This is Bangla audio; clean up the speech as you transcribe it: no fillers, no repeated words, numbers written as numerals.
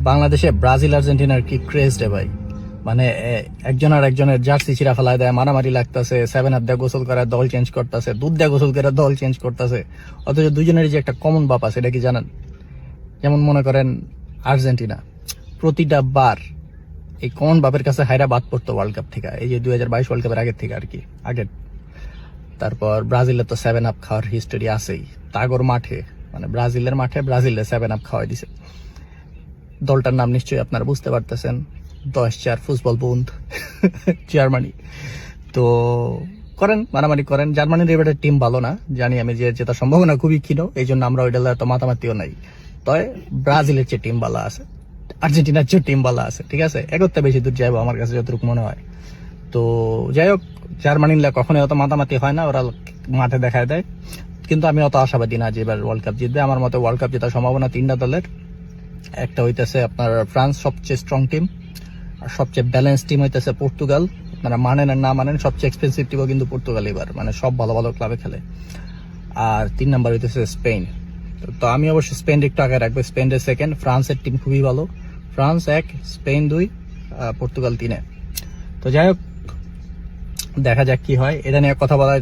বাংলাদেশে ব্রাজিল আর্জেন্টিনার কি ক্রেজ রে ভাই। মানে একজন আর একজনের জার্সি চিরা ফেলায় দেয়, মারামারি লাগতেছে, 7 আপ দিয়ে গোসল করে দল চেঞ্জ করতেছে, দুধ দিয়ে গোসল করে দল চেঞ্জ করতেছে। অথচ দুজনের যে একটা কমন বাপ আছে, এটা কি জানেন? যেমন মনে করেন আর্জেন্টিনা প্রতিটা বার এই কমন বাপের কাছে হাইরা বাদ পড়তো ওয়ার্ল্ড কাপ থেকে, এই যে 2022 ওয়ার্ল্ড কাপের আগের থেকে আর কি আগের। তারপর ব্রাজিলের তো 7 আপ খাওয়ার হিস্টোরি আছেই, তাগর মাঠে মানে ব্রাজিলের মাঠে ব্রাজিলের 7 আপ খাওয়াই দিছে। দলটার নাম নিশ্চয়ই আপনারা বুঝতে পারতেছেন, 10-4 ফুটবল বুন্দ জার্মানি। তো করেন মারামারি করেন, জার্মানির এবারে টিম ভালো না জানি আমি, যে জেতার সম্ভাবনা খুবই ক্ষীণ, এই জন্য আমরা ওইটা এত মাতামাতিও নাই। তবে ব্রাজিলের চেয়ে টিম ভালো আছে, আর্জেন্টিনার চেয়ে টিম ভালো আছে, ঠিক আছে, একত্রে বেশি দূর যাইবো আমার কাছে যতটুকু মনে হয়। তো যাই হোক, জার্মানির কখনোই অত মাতামাতি হয় না, ওরা মাঠে দেখায় দেয়। কিন্তু আমি অত আশাবাদী না যে এবার ওয়ার্ল্ড কাপ জিতবে। আমার মতে ওয়ার্ল্ড কাপ জেতার সম্ভাবনা 3টা দলের। একটা হইতেছে আপনার ফ্রান্স, সবচেয়ে স্ট্রং টিম, আর সবচেয়ে ব্যালেন্স টিম হইতেছে পর্তুগাল। আপনারা মানেন আর না মানেন, সবচেয়ে এক্সপেন্সিভ টিমও কিন্তু পর্তুগাল এবার, মানে সব ভালো ভালো ক্লাবে খেলে। আর 3 নাম্বার হইতেছে স্পেন। তো আমি অবশ্যই স্পেন একটু আগে রাখবো, স্পেনের সেকেন্ড, ফ্রান্সের টিম খুবই ভালো, ফ্রান্স 1, স্পেন 2, পর্তুগাল 3। তো যাই হোক, দেখা যাক কি হয়। এটা নিয়ে কথা বলার